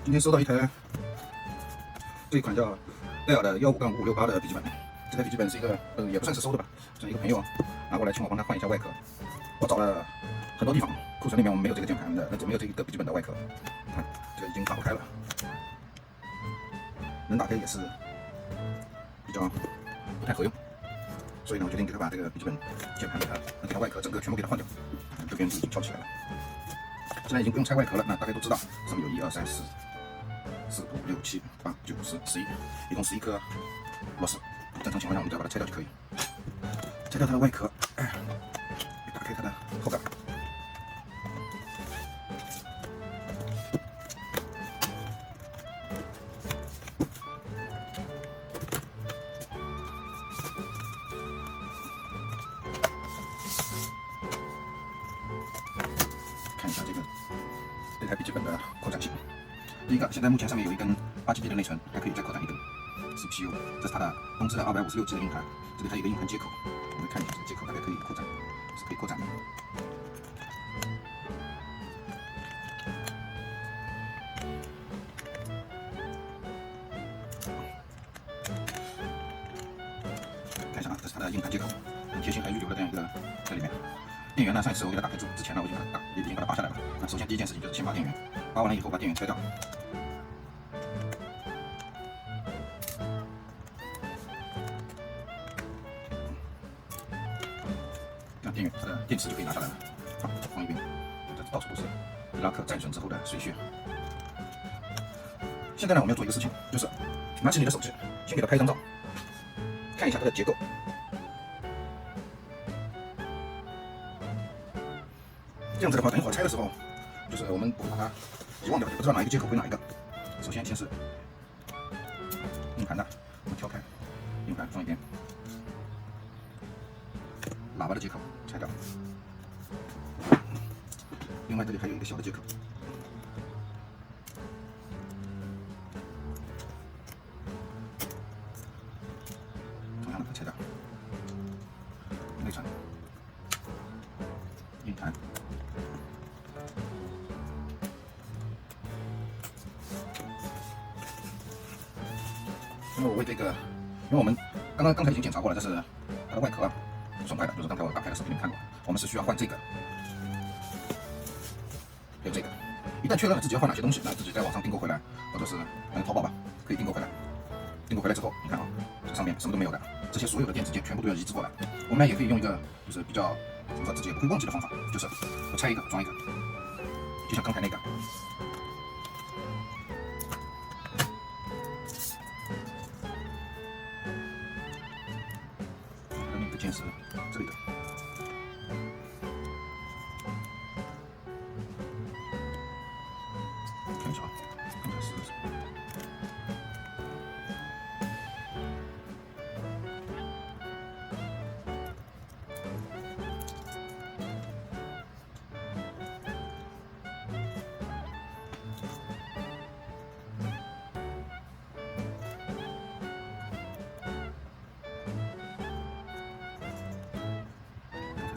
今天收到一台这一款叫戴尔的15-5568的笔记本，这台笔记本是一个也不算是收的吧，是一个朋友拿过来请我帮他换一下外壳。我找了很多地方，库存里面我们没有这个键盘的，没有这个笔记本的外壳。看这个已经打不开了，能打开也是比较不太合用，所以呢，我决定给他把这个笔记本键盘给它外壳整个全部给它换掉。这边已经翘起来了，现在已经不用拆外壳了。那大家都知道，上面有1、2、3、4、4、5、6、7、8、9、10、11，一共11颗螺丝。正常情况下，我们只要把它拆掉就可以。拆掉它的外壳，打开它的后盖。看一下这台笔记本的扩展性。第一个，现在目前上面有一根8GB 的内存，还可以再扩展一根 CPU。这是它的东芝的256G 的硬盘，这里它有一个硬盘接口，我们看一下这个接口大概可以扩展，是可以扩展的。看一下啊，这是它的硬盘接口，很贴心，还预留了这样一个在里面。电源呢，上一次我给它打开之前呢，我已经把它拔下来了。那首先第一件事情就是先拔电源，拔完了以后把电源拆掉。这样电源它的电池就可以拿下来了，放一边，这到处都是伊拉克战损之后的碎屑。现在呢，我们要做一个事情，就是拿起你的手机，先给它拍一张照，看一下它的结构。这样子的话，等一会儿拆的时候，就是我们不会把它遗忘掉，也不知道哪一个接口归哪一个。首先是硬盘的，我们挑开，硬盘放一边，喇叭的接口拆掉，另外这里还有一个小的接口，同样的把它拆掉，内存、硬盘。因为我为这个，因为我们刚才已经检查过了，这是它的外壳损坏的，就是刚才我打开的视频里面看过，我们是需要换这个，还有这个。一旦确认了自己要换哪些东西，那自己在网上订购回来，或者是淘宝吧，可以订购回来。订购回来之后，你看啊，这上面什么都没有的，这些所有的电子件全部都要移植过来。我们呢也可以用一个就是比较怎么说自己也不会忘记的方法，就是我拆一个装一个，就像刚才那个。键是这里的，看一下啊，刚才是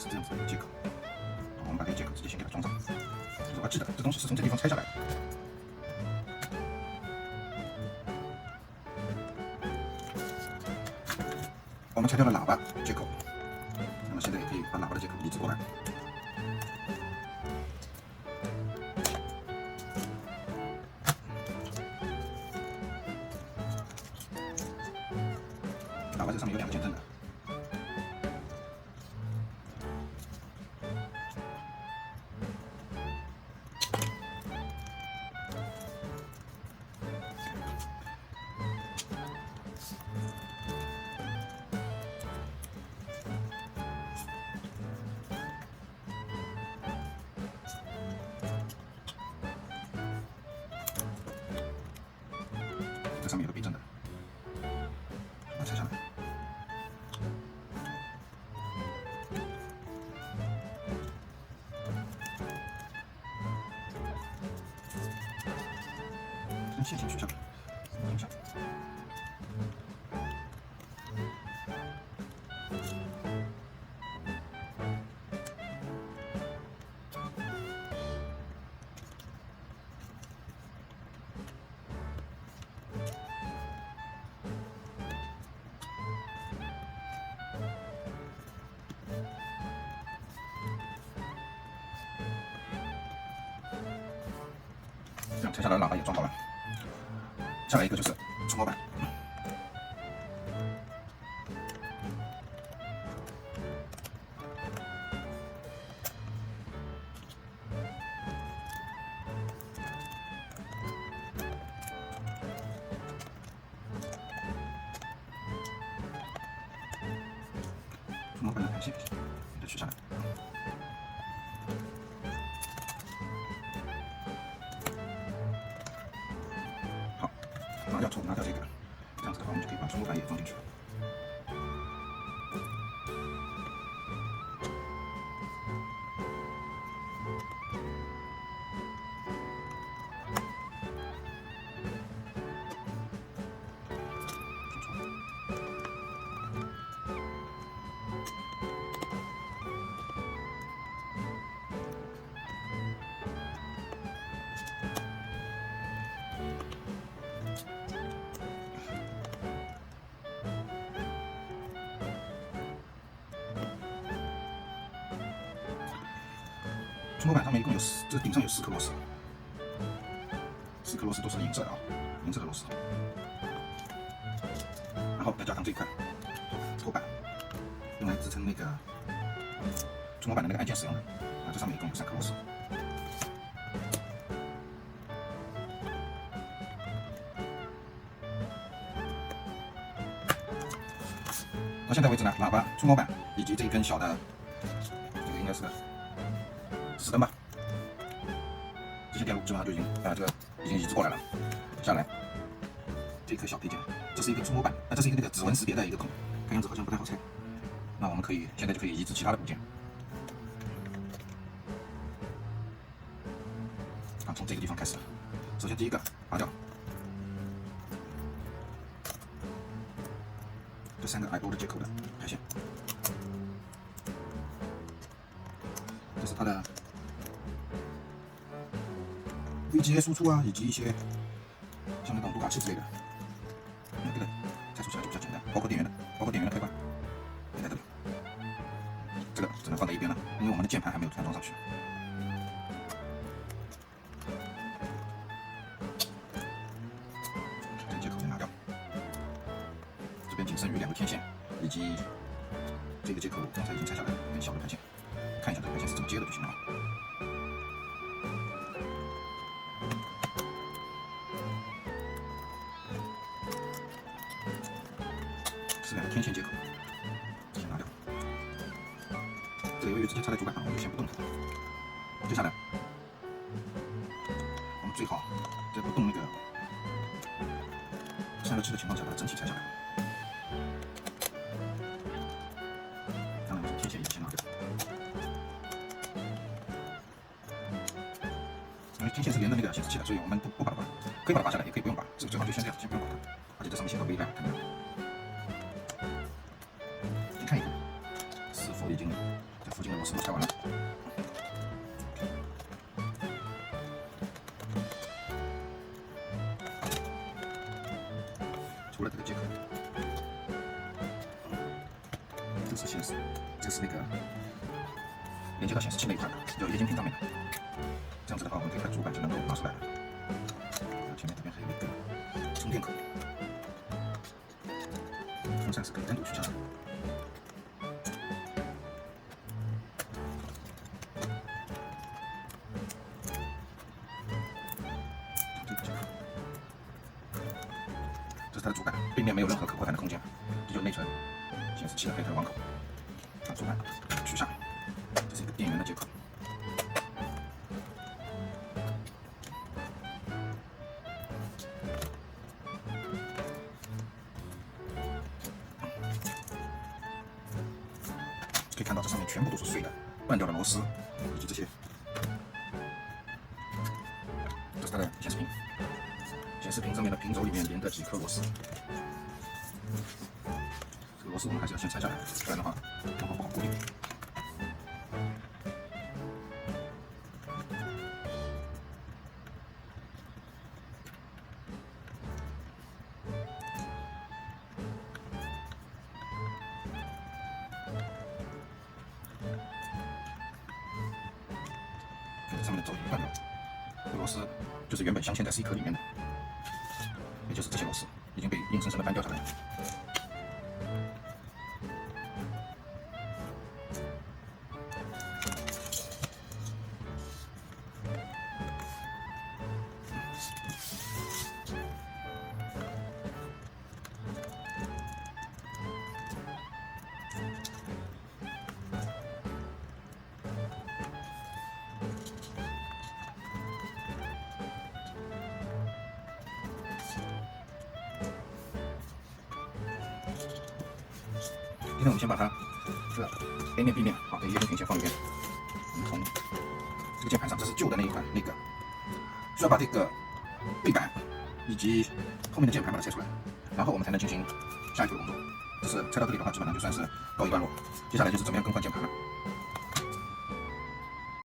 这样子的一个接口，我们把这个接口直接先给它装上。我要记得这东西是从这地方拆下来的。我们拆掉了喇叭接口，那么现在也可以把喇叭的接口移植过来。喇叭这上面有2个减震的。这上面有个避震的，把它拆下来。线先取下来，停下。拆下来的喇叭也装好了。下来一个就是触摸板。触摸板的弹性给它取下来。好，拿掉这个，这样子的话，我们就可以把触摸板也装进去了。触摸板上面一共有这顶上有4颗螺丝，4颗螺丝都是银色的啊，银色的螺丝。然后再加上这一块托板，用来支撑那个触摸板的那个按键使用的。这上面一共有3颗螺丝。到现在为止呢，喇叭、触摸板以及这一根小的，这个应该是4灯吧，这些电路基本上就已经这个已经移植过来了。接下来这颗小配件，这是一个触摸板，这是一个那个指纹识别的一个孔，看样子好像不太好拆。那我们现在就可以移植其他的部件。从这个地方开始，首先第一个拔掉这3个 I/O 的接口的排线，这是它的 VGA 输出啊，以及一些像那种读卡器之类的。这个拆除起来就比较简单，包括电源的开关也在这里。这个只能放在一边了，因为我们的键盘还没有安装上去。这个接口先拿掉，这边仅剩余2个天线，以及这个接口刚才已经拆下来了，很小的盘线，看一下这个盘线是怎么接的就行了。是2个天线接口，先拿掉。这个由于直接插在主板上，我就先不动它。接下来，我们最好在不动那个散热器的情况下，把它整体拆下来。当然，天线也先拿掉，因为天线是连着那个显示器的，所以我们不把它拔，可以把它拔下来，也可以不用拔，最好就先这样，先不用拔它。而且这上面写个微量，看到没有？你看一看，是否已经这附近的螺丝都拆完了？除了这个接口，这是显示，这是那个连接到显示器那一块的，有液晶屏上面的。这样子的话，我们这块主板就能够拿出来了。前面这边还有一个充电口，风扇是可以单独取下来的。这是它的主板，背面没有任何可扩展的空间，这就是内存显示器的黑头网口。把主板取下，这是一个电源的接口。可以看到这上面全部都是碎的、断掉的螺丝，以及这些。这是它的显示屏，显示屏上面的屏轴里面连着几颗螺丝。这个螺丝我们还是要先拆下来，不然的话不好固定。上面的轴已经断掉了，这个螺丝就就是原本镶嵌在 C 壳里面的，也就是这些螺丝已经被硬生生的搬掉下来了。现在我们先把它这个 A 面 B 面好的一些平先放一边。我们从这个键盘上，这是旧的那一款那个，需要把这个背板以及后面的键盘把它拆出来，然后我们才能进行下一步的工作。这是拆到这里的话，基本上就算是告一段落。接下来就是怎么样更换键盘了。